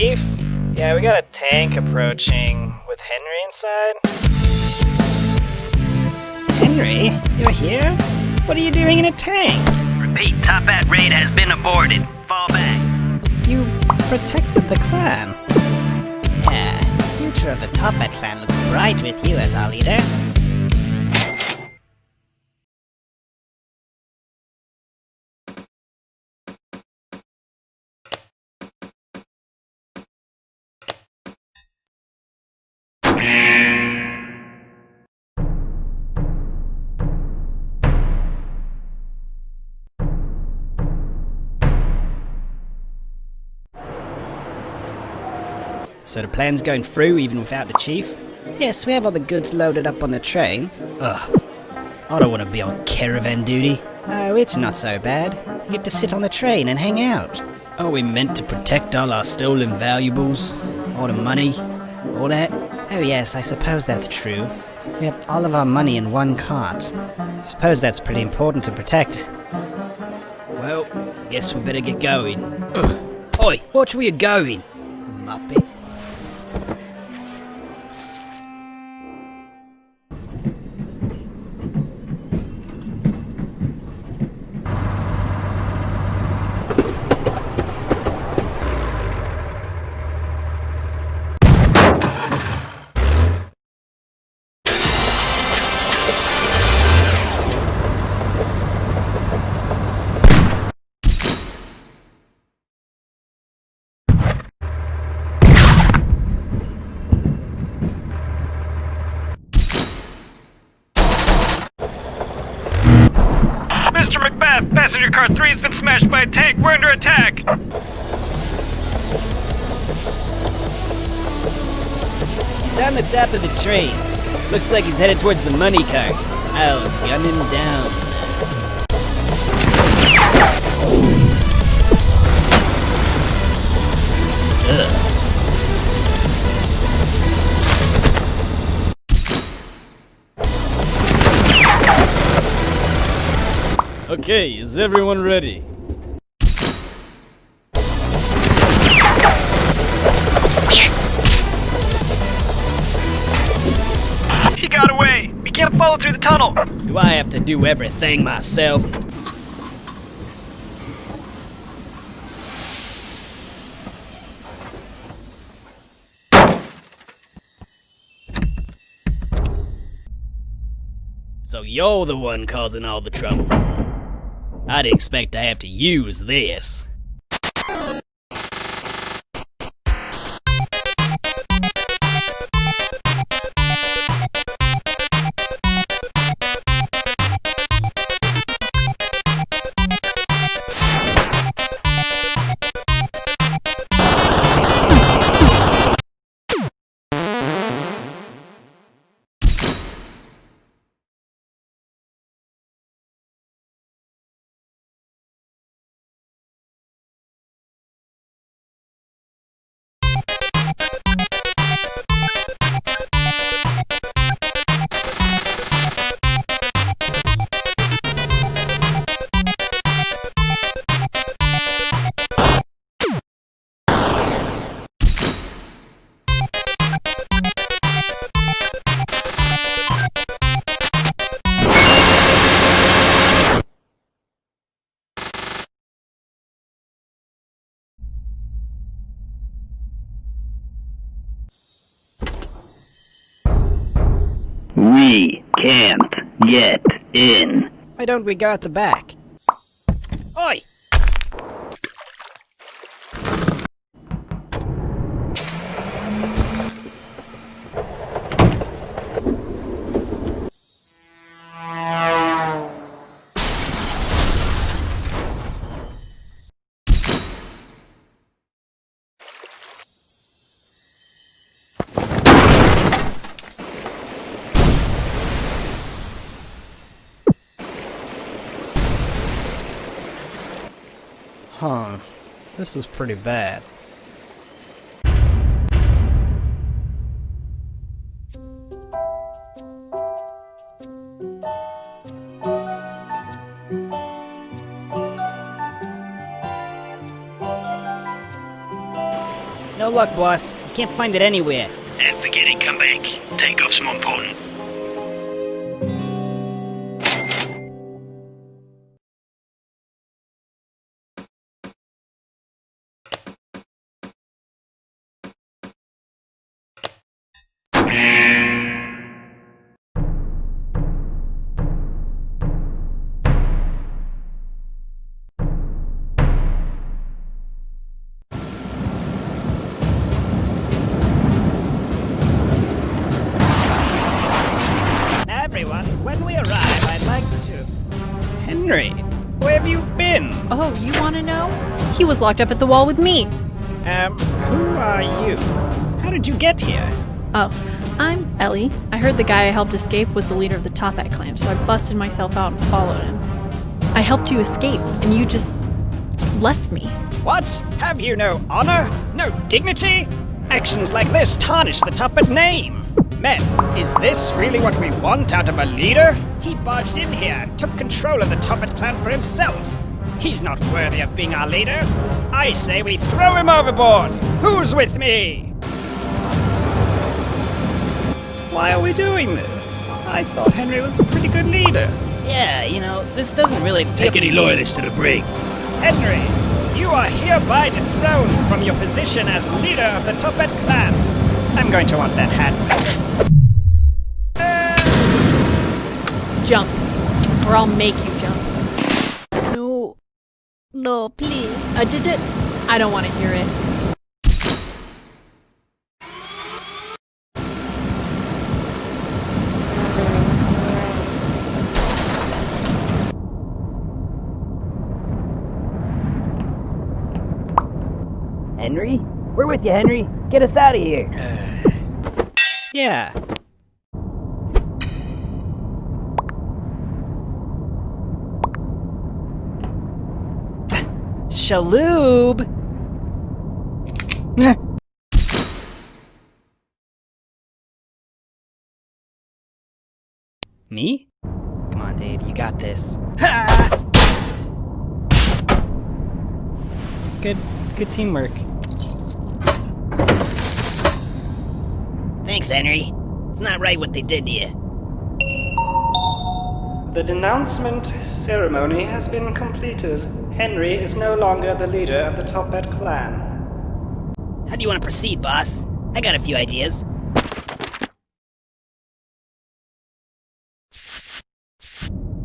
Chief? Yeah, we got a tank approaching with Henry inside. Henry? You're here? What are you doing in a tank? Repeat, Top Hat raid has been aborted. Fall back. You protected the clan. Yeah, the future of the Top Hat clan looks bright with you as our leader. So the plan's going through even without the chief? Yes, we have all the goods loaded up on the train. Ugh, I don't want to be on caravan duty. Oh, it's not so bad. You get to sit on the train and hang out. Are we meant to protect all our stolen valuables? All the money? All that? Oh yes, I suppose that's true. We have all of our money in one cart. I suppose that's pretty important to protect. Well, guess we better get going. Ugh. Oi, watch where you're going, Muppet. Mr. Macbeth, passenger car 3 has been smashed by a tank. We're under attack. He's on the top of the train. Looks like he's headed towards the money cart. I'll gun him down. Ugh. Okay, is everyone ready? He got away. We can't follow through the tunnel. Do I have to do everything myself? So you're the one causing all the trouble. I'd expect to have to use this. We can't get in. Why don't we go out the back? Oi! Huh. This is pretty bad. No luck, boss. Can't find it anywhere. And forget it, come back. Takeoff's more important. Everyone, when we arrive, I'd like to... Henry, where have you been? Oh, you want to know? He was locked up at the wall with me. Who are you? How did you get here? Oh, I'm Ellie. I heard the guy I helped escape was the leader of the Toppat clan, so I busted myself out and followed him. I helped you escape, and you just left me. What? Have you no honor? No dignity? Actions like this tarnish the Toppat name. Men, is this really what we want out of a leader? He barged in here and took control of the Toppat clan for himself. He's not worthy of being our leader. I say we throw him overboard. Who's with me? Why are we doing this? I thought Henry was a pretty good leader. Yeah, this doesn't really feel... Take any loyalists to the brig. Henry, you are hereby dethroned from your position as leader of the Toppat clan. I'm going to want that hat. Jump, or I'll make you jump. No, please. Did it? I don't want to hear it. Henry? We're with you, Henry. Get us out of here. Yeah. Shaloob! Me? Come on, Dave, you got this. Good teamwork. Thanks, Henry. It's not right what they did to you. The denouncement ceremony has been completed. Henry is no longer the leader of the Toppat clan. How do you want to proceed, boss? I got a few ideas.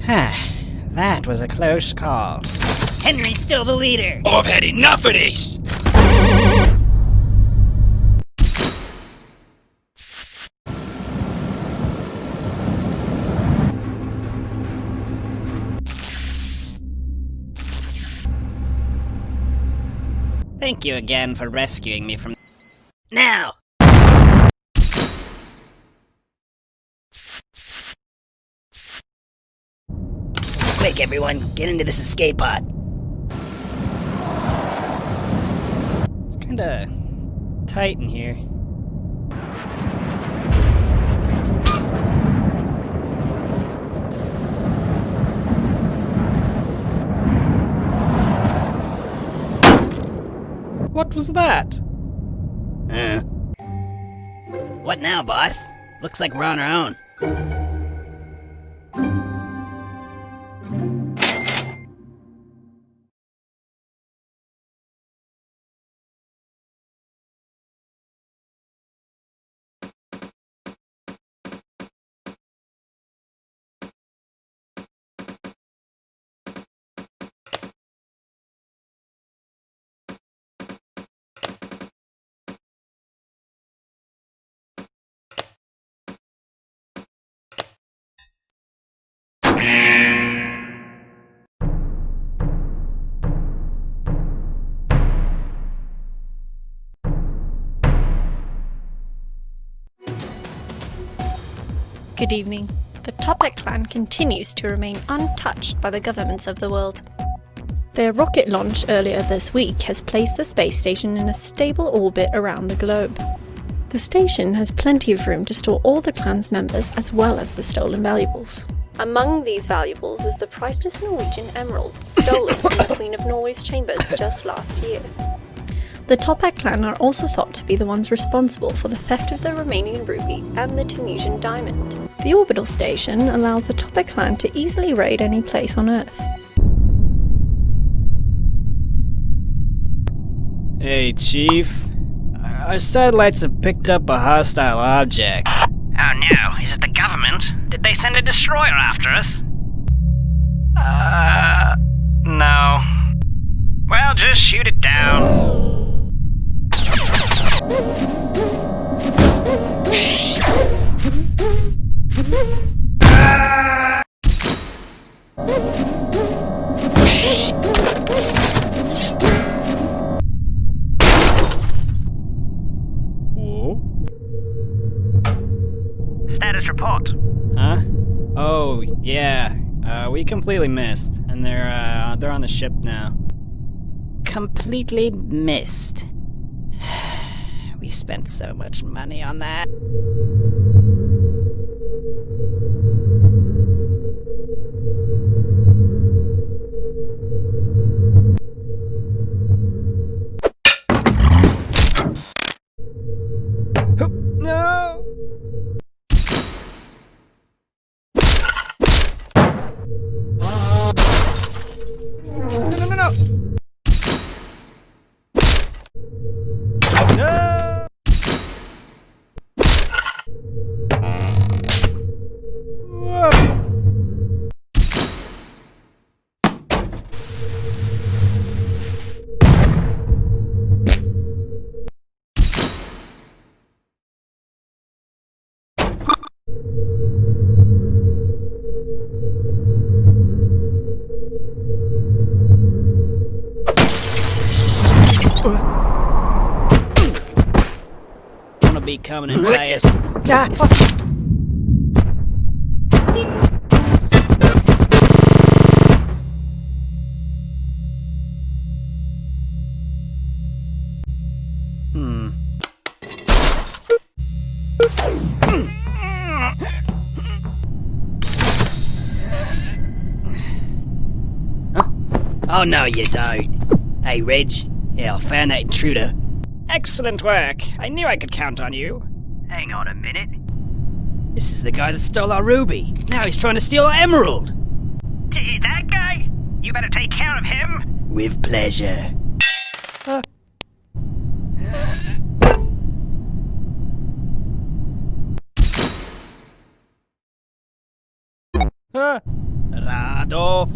That was a close call. Henry's still the leader! I've had enough of this! Thank you again for rescuing me from... Now! Quick, everyone, get into this escape pod. It's kinda tight in here. What was that? What now, boss? Looks like we're on our own. Good evening. The Toppat clan continues to remain untouched by the governments of the world. Their rocket launch earlier this week has placed the space station in a stable orbit around the globe. The station has plenty of room to store all the clan's members as well as the stolen valuables. Among these valuables is the priceless Norwegian emerald stolen from the Queen of Norway's chambers just last year. The Toppat clan are also thought to be the ones responsible for the theft of the Romanian ruby and the Tunisian diamond. The orbital station allows the Toppat clan to easily raid any place on Earth. Hey, Chief. Our satellites have picked up a hostile object. Oh no, is it the government? Did they send a destroyer after us? No. Well, just shoot it down. Whoa? Status report. Huh? Oh, yeah. We completely missed, and they're on the ship now. Completely missed. We spent so much money on that. No! No! No! Whoa. Gonna be coming in fast. Oh no, you don't. Hey, Reg. Yeah, I found that intruder. Excellent work. I knew I could count on you. Hang on a minute. This is the guy that stole our ruby. Now he's trying to steal our emerald. That guy? You better take care of him. With pleasure. Rado.